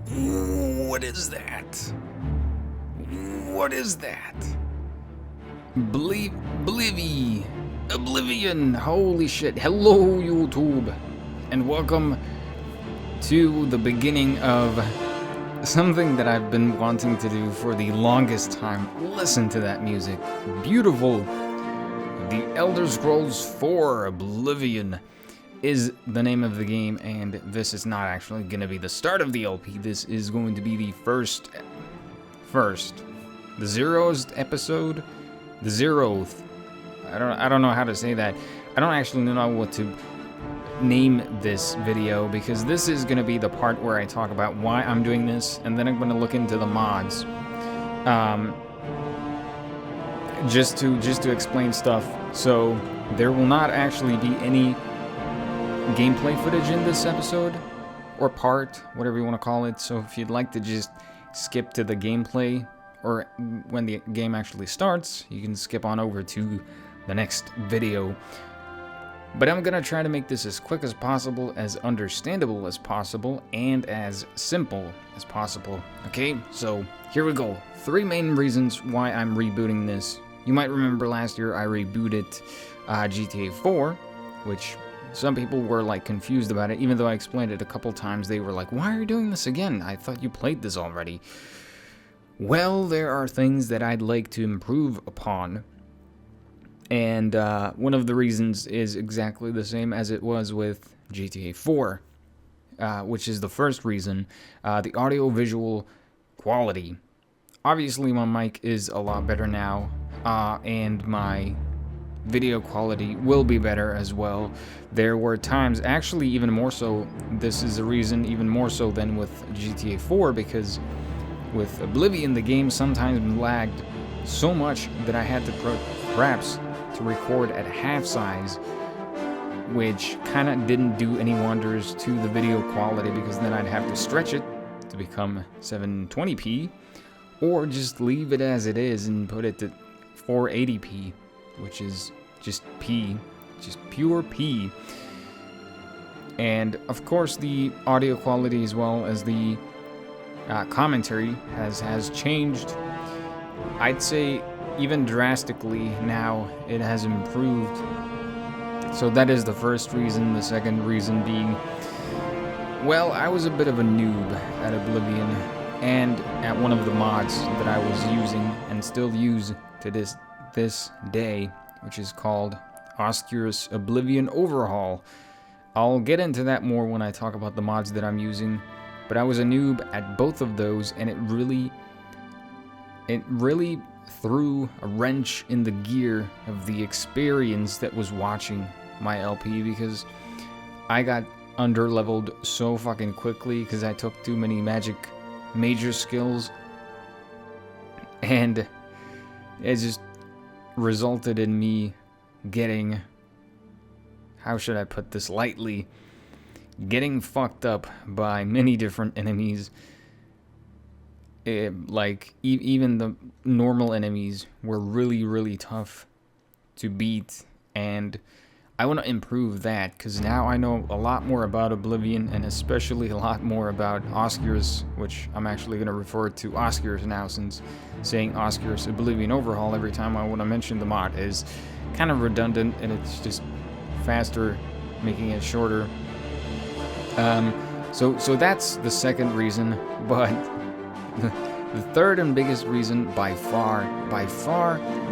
What is that? What is that? Oblivion. Holy shit. Hello, YouTube. And welcome to the beginning of something that I've been wanting to do for the longest time. Listen to that music. Beautiful. The Elder Scrolls 4 Oblivion is the name of the game, and this is not actually going to be the start of the LP. This is going to be the first, the zeroth episode, the zeroth. I don't know how to say that. I don't actually know what to name this video, because this is going to be the part where I talk about why I'm doing this, and then I'm going to look into the mods, just to explain stuff. So there will not actually be any gameplay footage in this episode, or part, whatever you want to call it. So if you'd like to just skip to the gameplay, or when the game actually starts, you can skip on over to the next video. But I'm gonna try to make this as quick as possible, as understandable as possible, and as simple as possible. Okay, so here we go. 3 main reasons why I'm rebooting this. You might remember last year I rebooted GTA 4, which some people were like confused about it. Even though I explained it a couple times, they were like, why are you doing this again? I thought you played this already. Well, there are things that I'd like to improve upon. And one of the reasons is exactly the same as it was with GTA 4, which is the first reason, the audio-visual quality. Obviously, my mic is a lot better now, and my video quality will be better as well. There were times, actually even more so, this is a reason even more so than with GTA 4, because with Oblivion, the game sometimes lagged so much that I had to perhaps to record at half size, which kind of didn't do any wonders to the video quality, because then I'd have to stretch it to become 720p, or just leave it as it is and put it to 480p, which is just P, just pure P. And of course the audio quality as well as the commentary has changed. I'd say even drastically now it has improved. So that is the first reason. The second reason being, well, I was a bit of a noob at Oblivion and at one of the mods that I was using and still use to this day, which is called Oscuro's Oblivion Overhaul. I'll get into that more when I talk about the mods that I'm using, but I was a noob at both of those, and it really threw a wrench in the gear of the experience that was watching my LP, because I got underleveled so fucking quickly because I took too many major skills, and it just resulted in me getting, how should I put this lightly, getting fucked up by many different enemies. Even the normal enemies were really tough to beat, and I want to improve that, because now I know a lot more about Oblivion, and especially a lot more about Oscuro's, which I'm actually going to refer to Oscuro's now, since saying Oscuro's Oblivion Overhaul every time I want to mention the mod is kind of redundant, and it's just faster making it shorter. So that's the second reason, but the third and biggest reason, by far,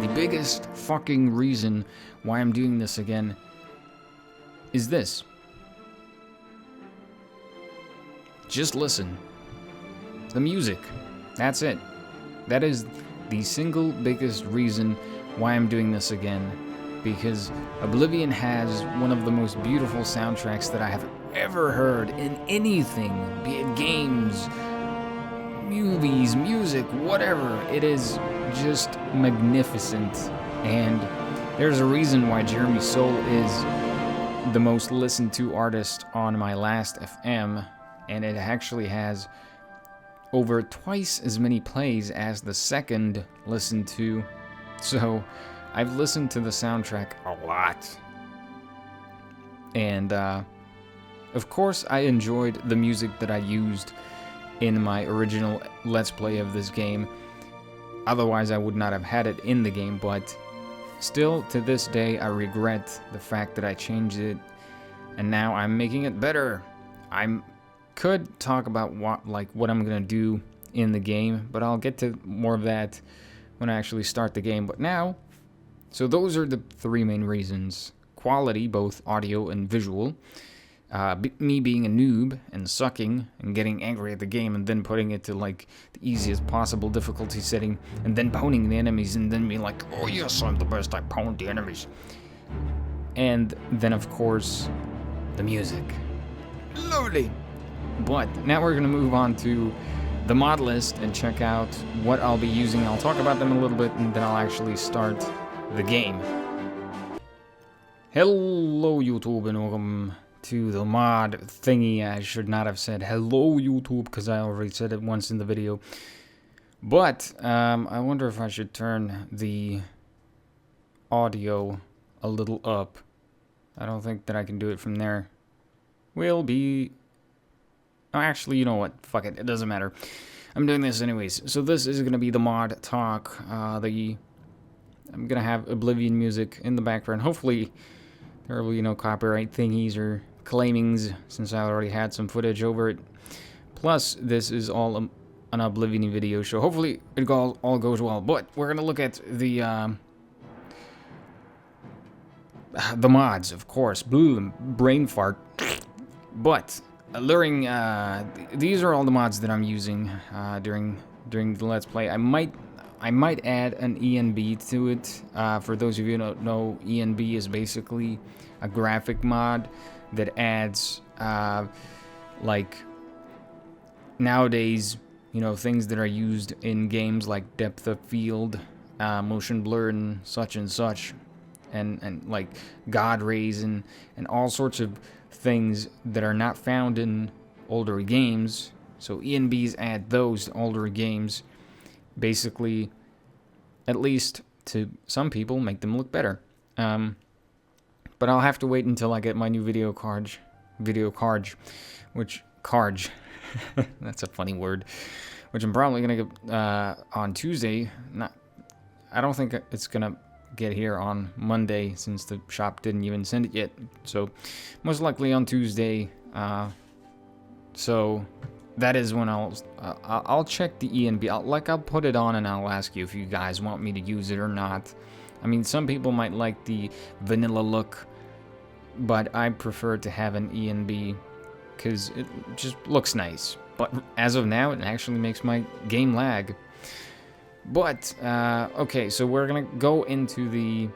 the biggest fucking reason why I'm doing this again is this. Just listen. The music. That's it. That is the single biggest reason why I'm doing this again. Because Oblivion has one of the most beautiful soundtracks that I have ever heard in anything, be it games, movies, music, whatever. It is just magnificent, and there's a reason why Jeremy Soule is the most listened to artist on my last FM, and it actually has over twice as many plays as the second listened to. So I've listened to the soundtrack a lot, and of course I enjoyed the music that I used in my original Let's Play of this game. Otherwise, I would not have had it in the game, but still, to this day, I regret the fact that I changed it, and now I'm making it better. I could talk about what I'm gonna do in the game, but I'll get to more of that when I actually start the game. But now, so those are the three main reasons. Quality, both audio and visual. Me being a noob and sucking and getting angry at the game and then putting it to like the easiest possible difficulty setting and then pwning the enemies and then being like, oh yes, I'm the best, I pwned the enemies. And then of course, the music. Lovely! But now we're gonna move on to the mod list and check out what I'll be using. I'll talk about them a little bit and then I'll actually start the game. Hello YouTube and welcome to the mod thingy. I should not have said hello YouTube because I already said it once in the video. But I wonder if I should turn the audio a little up. I don't think that I can do it from there. Will be... Oh, actually, you know what? Fuck it. It doesn't matter. I'm doing this anyways. So this is going to be the mod talk. I'm going to have Oblivion music in the background. Hopefully there will be no copyright thingies or claimings since I already had some footage over it. Plus, this is all an Oblivion video, so hopefully it all goes well. But we're going to look at the mods, of course. Boom, brain fart. But alluring, these are all the mods that I'm using during the Let's Play. I might add an ENB to it. For those of you who don't know, ENB is basically a graphic mod that adds, like, nowadays, you know, things that are used in games like depth of field, motion blur and such, and like God rays and all sorts of things that are not found in older games. So ENBs add those to older games, basically, at least to some people, make them look better. But I'll have to wait until I get my new video card, which that's a funny word, which I'm probably gonna get on Tuesday. I don't think it's gonna get here on Monday since the shop didn't even send it yet. So most likely on Tuesday. So that is when I'll check the ENB. I'll put it on and I'll ask you if you guys want me to use it or not. I mean, some people might like the vanilla look, but I prefer to have an ENB because it just looks nice. But as of now, it actually makes my game lag. But, okay, so we're gonna go into the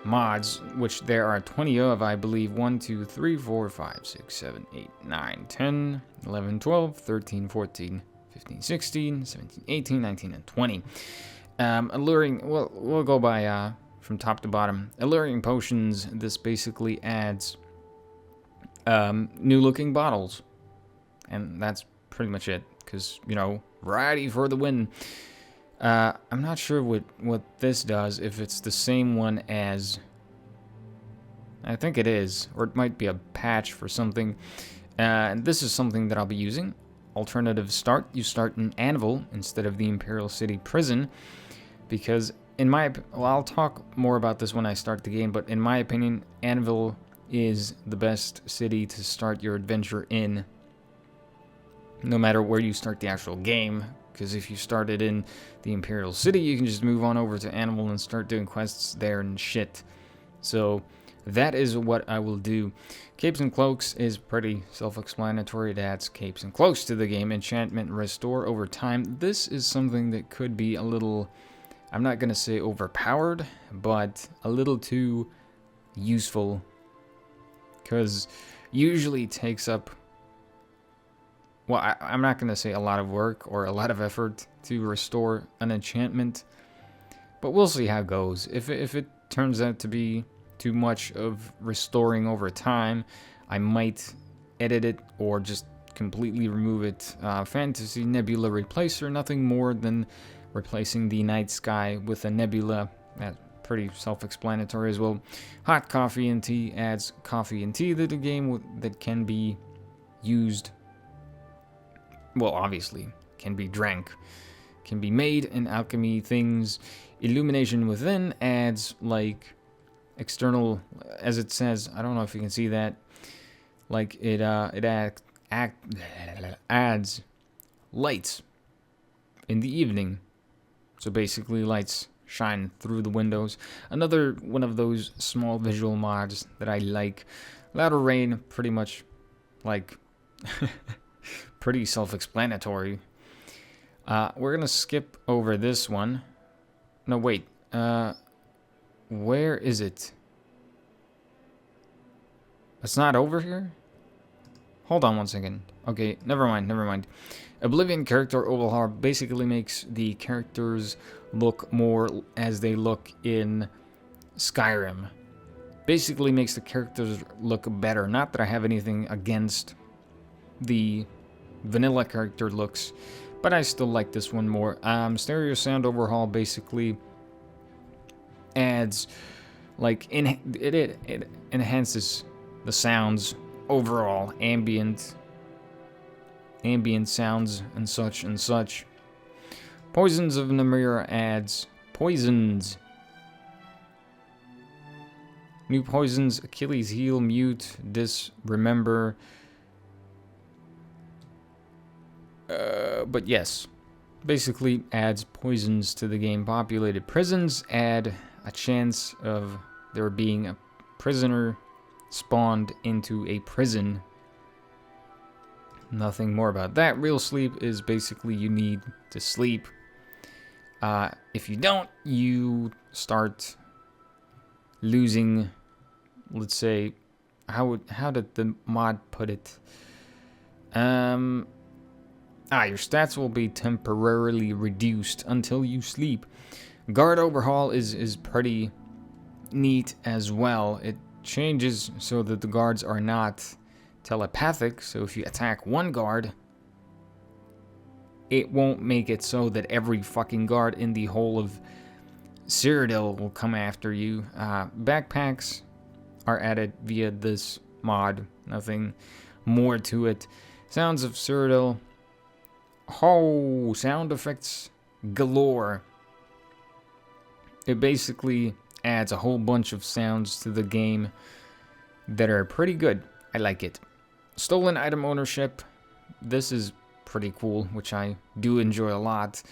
mods, which there are 20 of, I believe. 1, 2, 3, 4, 5, 6, 7, 8, 9, 10, 11, 12, 13, 14, 15, 16, 17, 18, 19, and 20. Alluring, well, we'll go by, from top to bottom. Alluring potions, this basically adds, new looking bottles. And that's pretty much it, because, you know, variety for the win. I'm not sure what this does, if it's the same one as... I think it is, or it might be a patch for something. And this is something that I'll be using. Alternative start, you start in Anvil instead of the Imperial City Prison. Because, well, I'll talk more about this when I start the game, but in my opinion, Anvil is the best city to start your adventure in. No matter where you start the actual game. Because if you started in the Imperial City, you can just move on over to Anvil and start doing quests there and shit. So that is what I will do. Capes and Cloaks is pretty self-explanatory. It adds capes and cloaks to the game. Enchantment restore over time. This is something that could be a little, I'm not going to say overpowered, but a little too useful. Because usually it takes up, well, I'm not going to say a lot of work or a lot of effort to restore an enchantment, but we'll see how it goes. If it turns out to be too much of restoring over time, I might edit it or just completely remove it. Fantasy Nebula Replacer, nothing more than replacing the night sky with a nebula. That's pretty self-explanatory as well. Hot coffee and tea adds coffee and tea to the game that can be used well, obviously, can be drank, can be made in alchemy things. Illumination within adds like external, as it says. I don't know if you can see that. Like it adds lights in the evening. So basically, lights shine through the windows. Another one of those small visual mods that I like. Louder rain, pretty much like pretty self-explanatory. We're gonna skip over this one. No, wait. Where is it? It's not over here? Hold on one second. Okay, never mind. Oblivion character overhaul basically makes the characters look more as they look in Skyrim. Basically makes the characters look better. Not that I have anything against the vanilla character looks, but I still like this one more. Stereo sound overhaul basically adds, like, it enhances the sounds overall, ambient sounds and such. Poisons of Namira adds poisons. New poisons: Achilles heel, mute, disremember. But yes, basically adds poisons to the game. Populated prisons add a chance of there being a prisoner spawned into a prison. Nothing more about that. Real sleep is basically you need to sleep. If you don't, you start losing, let's say, how did the mod put it? Your stats will be temporarily reduced until you sleep. Guard overhaul is pretty neat as well. It changes so that the guards are not telepathic, so if you attack one guard, it won't make it so that every fucking guard in the whole of Cyrodiil will come after you. Backpacks are added via this mod. Nothing more to it. Sounds of Cyrodiil. Oh, sound effects galore. It basically adds a whole bunch of sounds to the game that are pretty good. I like it. Stolen item ownership. This is pretty cool, which I do enjoy a lot.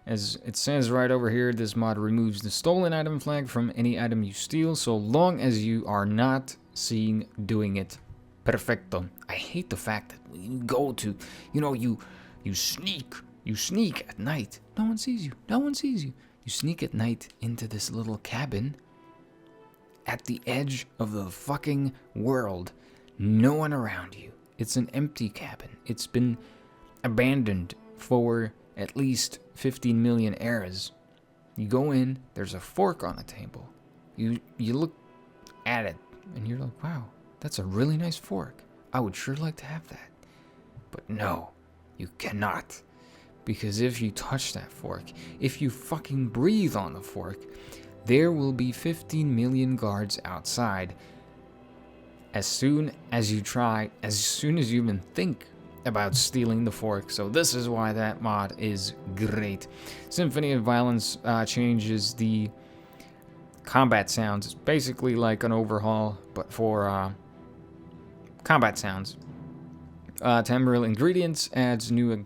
As it says right over here, this mod removes the stolen item flag from any item you steal, so long as you are not seen doing it. Perfecto. I hate the fact that when you go to, you sneak at night. No one sees you. You sneak at night into this little cabin at the edge of the fucking world. No one around you. It's an empty cabin. It's been abandoned for at least 15 million eras. You go in, there's a fork on the table. You look at it, and you're like, wow, that's a really nice fork. I would sure like to have that. But no, you cannot. Because if you touch that fork, if you fucking breathe on the fork, there will be 15 million guards outside. As soon as you even think about stealing the fork. So this is why that mod is great. Symphony of Violence changes the combat sounds. It's basically like an overhaul, but for combat sounds. Tamarill Ingredients adds new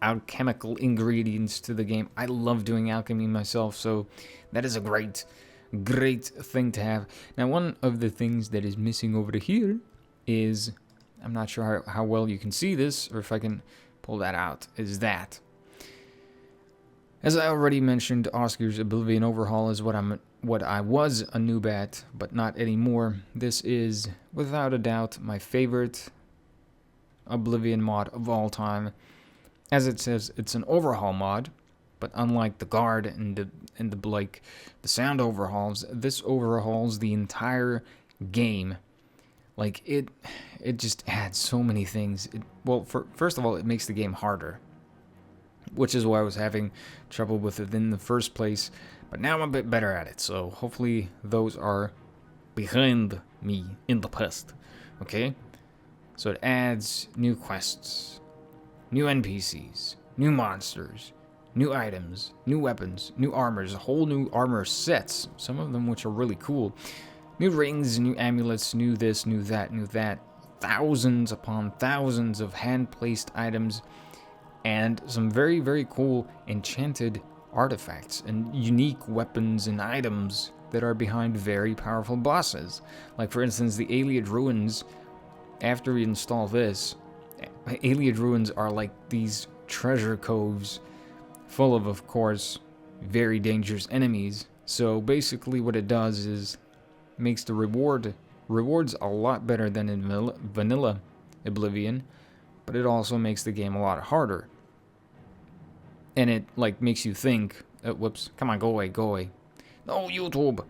alchemical ingredients to the game. I love doing alchemy myself, so that is a great thing to have. Now, one of the things that is missing over here is, I'm not sure how well you can see this, or if I can pull that out, is that. As I already mentioned, Oscar's Oblivion Overhaul is what I was a noob at, but not anymore. This is, without a doubt, my favorite Oblivion mod of all time. As it says, it's an overhaul mod, but unlike the guard and the sound overhauls, this overhauls the entire game. Like, it just adds so many things. First of all, it makes the game harder, which is why I was having trouble with it in the first place. But now I'm a bit better at it, so hopefully those are behind me in the past. Okay? So it adds new quests. new NPCs, new monsters, new items, new weapons, new armors, whole new armor sets, some of them which are really cool. New rings, new amulets, new this, new that, new that. Thousands upon thousands of hand-placed items, and some very, very cool enchanted artifacts and unique weapons and items that are behind very powerful bosses. Like, for instance, the Alien Ruins. After we install this, Alien Ruins are like these treasure coves full of course, very dangerous enemies. So basically what it does is makes the rewards a lot better than in vanilla Oblivion, but it also makes the game a lot harder. And it like makes you think, whoops, come on, go away. No, YouTube.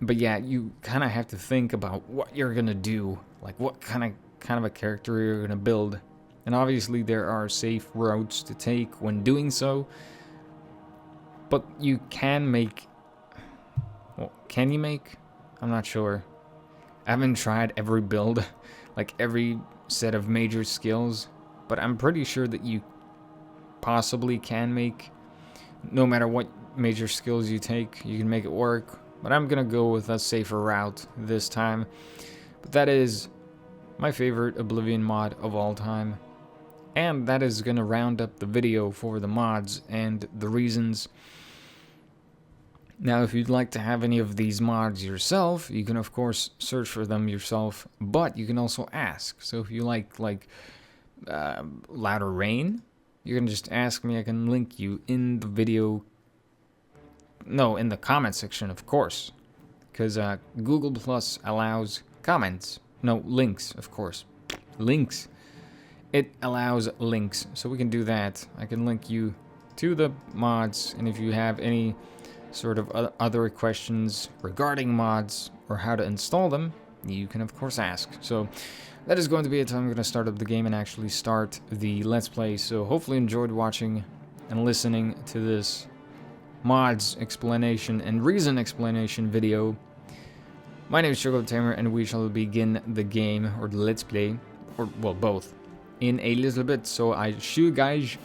But yeah, you kind of have to think about what you're gonna do, like what kind of a character you're gonna build. And obviously there are safe routes to take when doing so, but you can make, well, can you make? I'm not sure. I haven't tried every build, like every set of major skills, but I'm pretty sure that you possibly can make, no matter what major skills you take, you can make it work. But I'm gonna go with a safer route this time. But that is my favorite Oblivion mod of all time. And that is gonna round up the video for the mods and the reasons. Now, if you'd like to have any of these mods yourself, you can of course search for them yourself, but you can also ask. So if you like louder rain, you can just ask me. I can link you in the video. No, in the comment section, of course, because Google Plus allows comments. No, links, of course. Links. It allows links, so we can do that. I can link you to the mods, and if you have any sort of other questions regarding mods or how to install them, you can of course ask. So that is going to be it. I'm going to start up the game and actually start the Let's Play. So hopefully you enjoyed watching and listening to this mods explanation and reason explanation video. My name is Chocobotamer, and we shall begin the game, or the Let's Play, or well, both, in a little bit. So I see you guys